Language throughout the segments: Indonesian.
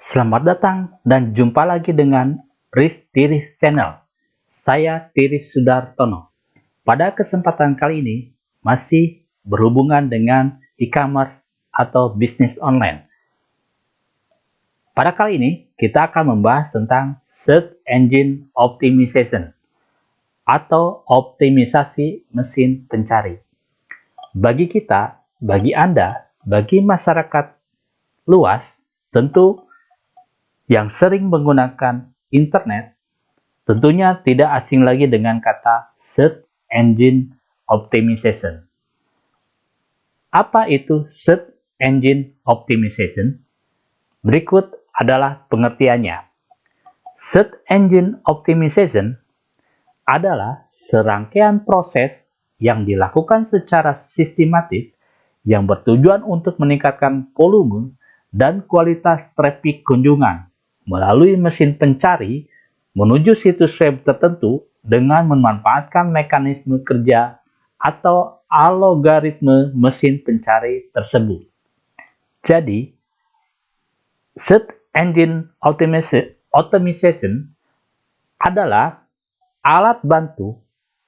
Selamat datang dan jumpa lagi dengan Tiris Channel. Saya Tiris Sudartono. Pada kesempatan kali ini masih berhubungan dengan e-commerce atau bisnis online. Pada kali ini kita akan membahas tentang Search Engine Optimization atau optimisasi mesin pencari. Bagi kita, bagi Anda, bagi masyarakat luas, tentu yang sering menggunakan internet, tentunya tidak asing lagi dengan kata Search Engine Optimization. Apa itu Search Engine Optimization? Berikut adalah pengertiannya. Search Engine Optimization adalah serangkaian proses yang dilakukan secara sistematis yang bertujuan untuk meningkatkan volume dan kualitas traffic kunjungan melalui mesin pencari menuju situs web tertentu dengan memanfaatkan mekanisme kerja atau algoritme mesin pencari tersebut. Jadi, Search Engine Optimization adalah alat bantu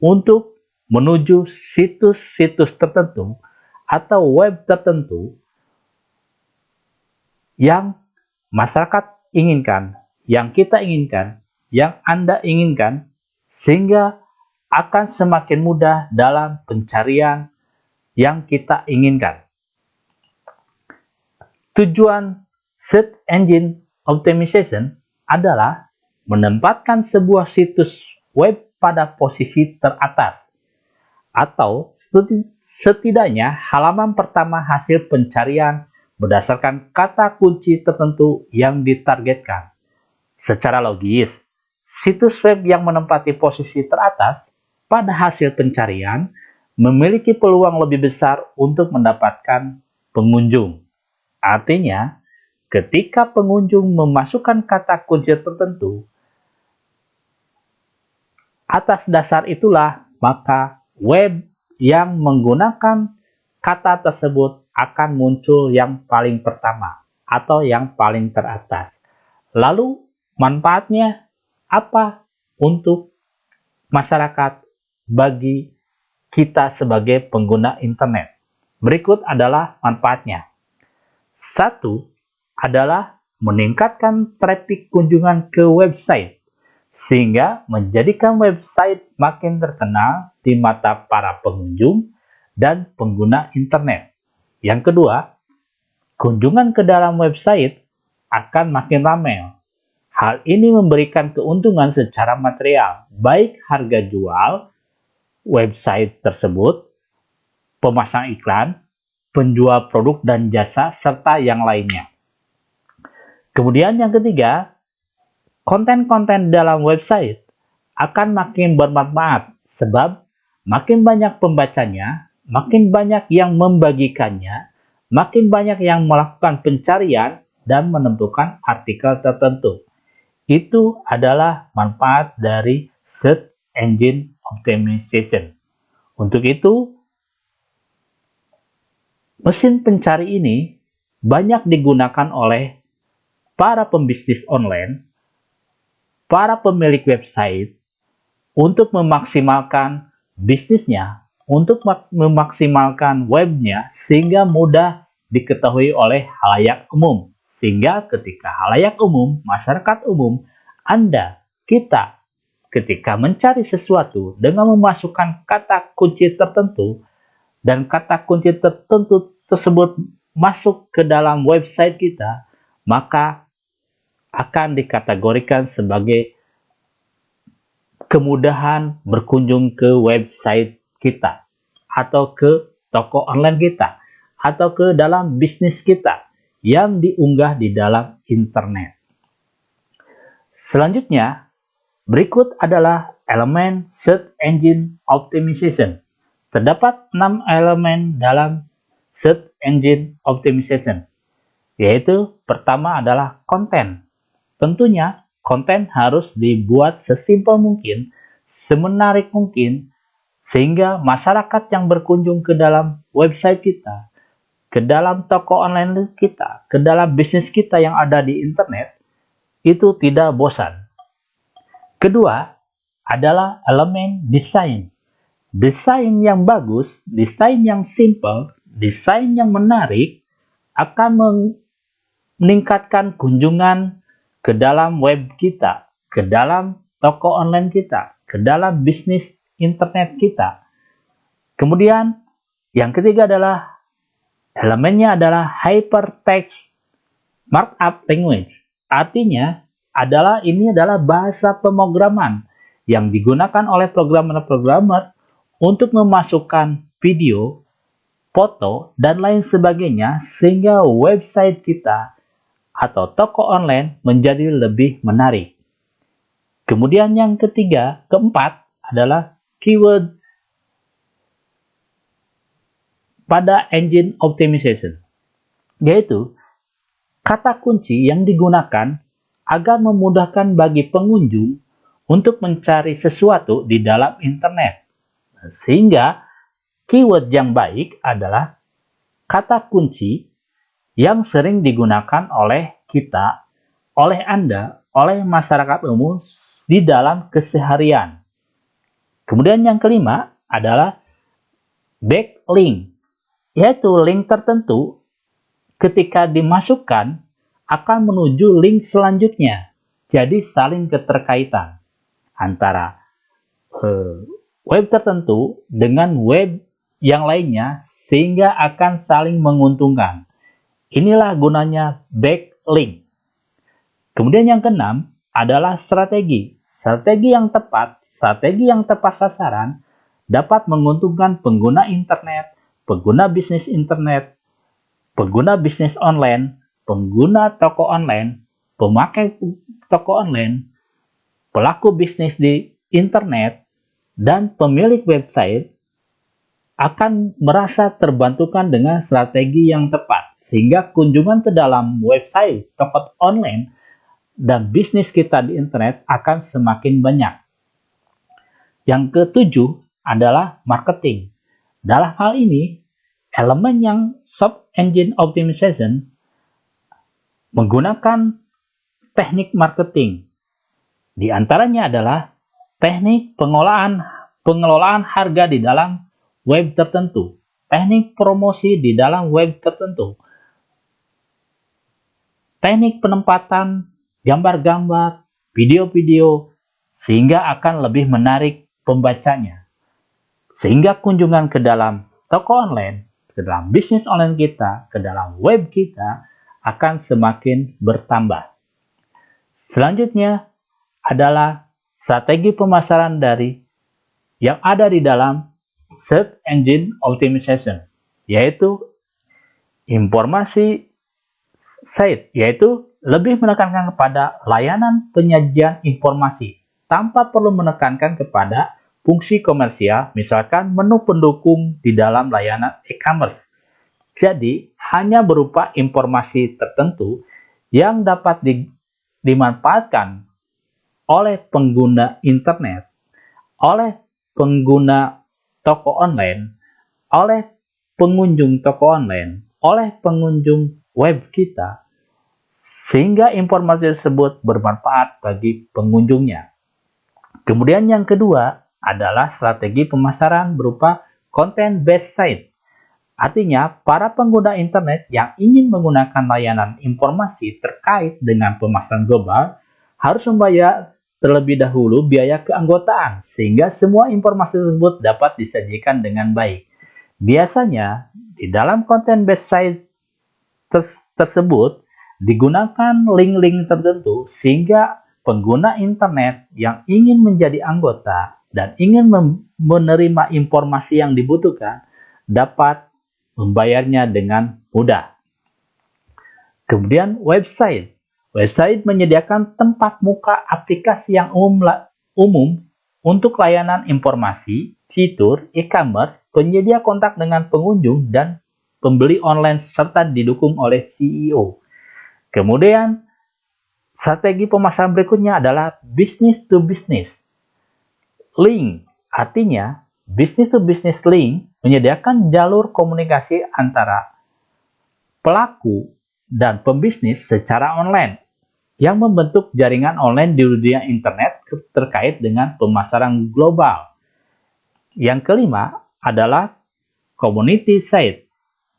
untuk menuju situs-situs tertentu atau web tertentu yang masyarakat inginkan, yang kita inginkan, yang Anda inginkan, sehingga akan semakin mudah dalam pencarian yang kita inginkan. Tujuan Search Engine Optimization adalah menempatkan sebuah situs web pada posisi teratas, atau setidaknya halaman pertama hasil pencarian berdasarkan kata kunci tertentu yang ditargetkan. Secara logis, situs web yang menempati posisi teratas pada hasil pencarian memiliki peluang lebih besar untuk mendapatkan pengunjung. Artinya, ketika pengunjung memasukkan kata kunci tertentu, atas dasar itulah maka web yang menggunakan kata tersebut akan muncul yang paling pertama atau yang paling teratas. Lalu manfaatnya apa untuk masyarakat bagi kita sebagai pengguna internet? Berikut adalah manfaatnya. 1 adalah meningkatkan traffic kunjungan ke website, sehingga menjadikan website makin terkenal di mata para pengunjung dan pengguna internet. Yang kedua, kunjungan ke dalam website akan makin ramai. Hal ini memberikan keuntungan secara material, baik harga jual website tersebut, pemasang iklan, penjual produk dan jasa, serta yang lainnya. Kemudian yang ketiga, konten-konten dalam website akan makin bermanfaat sebab makin banyak pembacanya, makin banyak yang membagikannya, makin banyak yang melakukan pencarian dan menentukan artikel tertentu. Itu adalah manfaat dari Search Engine Optimization. Untuk itu, mesin pencari ini banyak digunakan oleh para pembisnis online, para pemilik website, untuk memaksimalkan bisnisnya, untuk memaksimalkan webnya, sehingga mudah diketahui oleh halayak umum. Sehingga ketika halayak umum, masyarakat umum, Anda, kita, ketika mencari sesuatu dengan memasukkan kata kunci tertentu, dan kata kunci tertentu tersebut masuk ke dalam website kita, maka akan dikategorikan sebagai kemudahan berkunjung ke website kita, atau ke toko online kita, atau ke dalam bisnis kita yang diunggah di dalam internet. Selanjutnya, berikut adalah elemen Search Engine Optimization. Terdapat 6 elemen dalam Search Engine Optimization, yaitu pertama adalah konten. Tentunya, konten harus dibuat sesimpel mungkin, semenarik mungkin, sehingga masyarakat yang berkunjung ke dalam website kita ke dalam toko online kita, ke dalam bisnis kita yang ada di internet, itu tidak bosan. Kedua adalah elemen desain. Desain yang bagus, desain yang simple, desain yang menarik akan meningkatkan kunjungan ke dalam web kita, ke dalam toko online kita, ke dalam bisnis internet kita. Kemudian yang ketiga adalah elemennya adalah hypertext markup language. Artinya ini adalah bahasa pemrograman yang digunakan oleh programmer-programmer untuk memasukkan video, foto, dan lain sebagainya sehingga website kita atau toko online menjadi lebih menarik. Kemudian yang keempat adalah keyword pada engine optimization, yaitu kata kunci yang digunakan agar memudahkan bagi pengunjung untuk mencari sesuatu di dalam internet. Sehingga keyword yang baik adalah kata kunci yang sering digunakan oleh kita, oleh Anda, oleh masyarakat umum di dalam keseharian. Kemudian yang kelima adalah backlink, yaitu link tertentu ketika dimasukkan akan menuju link selanjutnya. Jadi saling keterkaitan antara web tertentu dengan web yang lainnya sehingga akan saling menguntungkan. Inilah gunanya backlink. Kemudian yang keenam adalah strategi. Strategi yang tepat sasaran dapat menguntungkan pengguna internet, pengguna bisnis internet, pengguna bisnis online, pengguna toko online, pemakai toko online, pelaku bisnis di internet, dan pemilik website akan merasa terbantukan dengan strategi yang tepat, sehingga kunjungan ke dalam website, toko online, dan bisnis kita di internet akan semakin banyak. Yang ketujuh adalah marketing. Dalam hal ini, elemen yang search engine optimization menggunakan teknik marketing. Di antaranya adalah teknik pengelolaan harga di dalam web tertentu, teknik promosi di dalam web tertentu, teknik penempatan gambar-gambar, video-video, sehingga akan lebih menarik pembacanya. Sehingga kunjungan ke dalam toko online, ke dalam bisnis online kita, ke dalam web kita, akan semakin bertambah. Selanjutnya adalah strategi pemasaran yang ada di dalam search engine optimization, yaitu informasi site, yaitu lebih menekankan kepada layanan penyajian informasi tanpa perlu menekankan kepada fungsi komersial, misalkan menu pendukung di dalam layanan e-commerce. Jadi, hanya berupa informasi tertentu yang dapat dimanfaatkan oleh pengguna internet, oleh pengguna toko online, oleh pengunjung toko online, oleh pengunjung web kita, sehingga informasi tersebut bermanfaat bagi pengunjungnya. Kemudian yang kedua adalah strategi pemasaran berupa content-based site. Artinya, para pengguna internet yang ingin menggunakan layanan informasi terkait dengan pemasaran global harus membayar terlebih dahulu biaya keanggotaan, sehingga semua informasi tersebut dapat disajikan dengan baik. Biasanya, di dalam content-based site tersebut digunakan link-link tertentu sehingga pengguna internet yang ingin menjadi anggota dan ingin menerima informasi yang dibutuhkan dapat membayarnya dengan mudah. Kemudian website. Website menyediakan tempat muka aplikasi yang umum untuk layanan informasi, fitur, e-commerce, penyedia kontak dengan pengunjung, dan pembeli online serta didukung oleh CEO. Kemudian strategi pemasaran berikutnya adalah business to business link. Artinya business to business link menyediakan jalur komunikasi antara pelaku dan pembisnis secara online yang membentuk jaringan online di dunia internet terkait dengan pemasaran global. Yang kelima adalah community site.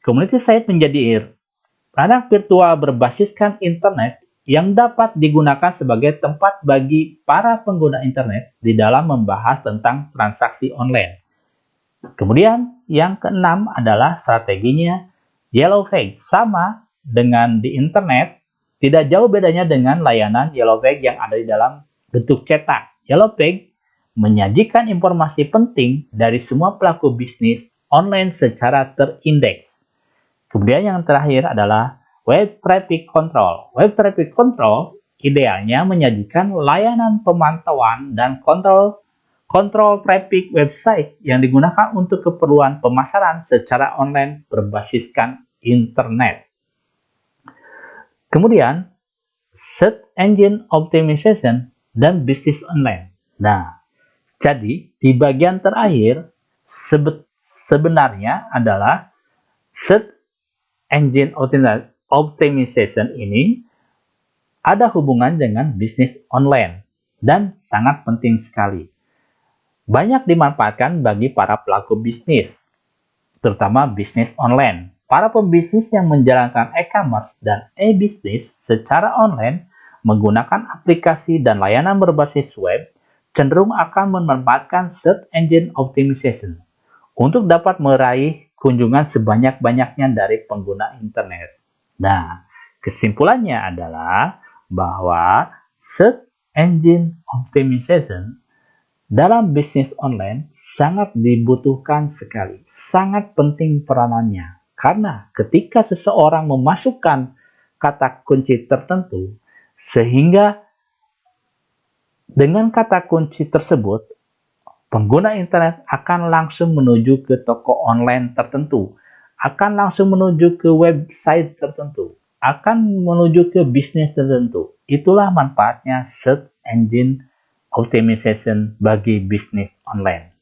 Community site menjadi ranah virtual berbasiskan internet yang dapat digunakan sebagai tempat bagi para pengguna internet di dalam membahas tentang transaksi online. Kemudian yang keenam adalah strateginya Yellow Page. Sama dengan di internet, tidak jauh bedanya dengan layanan Yellow Page yang ada di dalam bentuk cetak. Yellow Page menyajikan informasi penting dari semua pelaku bisnis online secara terindeks. Kemudian yang terakhir adalah Web Traffic Control. Web Traffic Control idealnya menyajikan layanan pemantauan dan kontrol traffic website yang digunakan untuk keperluan pemasaran secara online berbasiskan internet. Kemudian, Search Engine Optimization dan bisnis online. Nah, jadi di bagian terakhir sebenarnya adalah Search Engine Optimization ini ada hubungan dengan bisnis online dan sangat penting sekali. Banyak dimanfaatkan bagi para pelaku bisnis, terutama bisnis online. Para pembisnis yang menjalankan e-commerce dan e-bisnis secara online menggunakan aplikasi dan layanan berbasis web cenderung akan memanfaatkan Search Engine Optimization untuk dapat meraih kunjungan sebanyak-banyaknya dari pengguna internet. Nah, kesimpulannya adalah bahwa Search Engine Optimization dalam bisnis online sangat dibutuhkan sekali, sangat penting peranannya. Karena ketika seseorang memasukkan kata kunci tertentu, sehingga dengan kata kunci tersebut, pengguna internet akan langsung menuju ke toko online tertentu, akan langsung menuju ke website tertentu, akan menuju ke bisnis tertentu. Itulah manfaatnya Search Engine Optimization bagi bisnis online.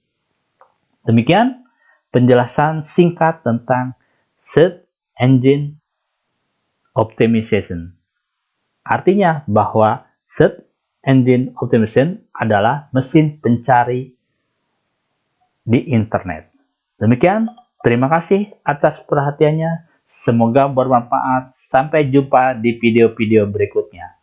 Demikian penjelasan singkat tentang Search Engine Optimization. Artinya bahwa Search Engine Optimization adalah mesin pencari di internet. Demikian, terima kasih atas perhatiannya. Semoga bermanfaat. Sampai jumpa di video-video berikutnya.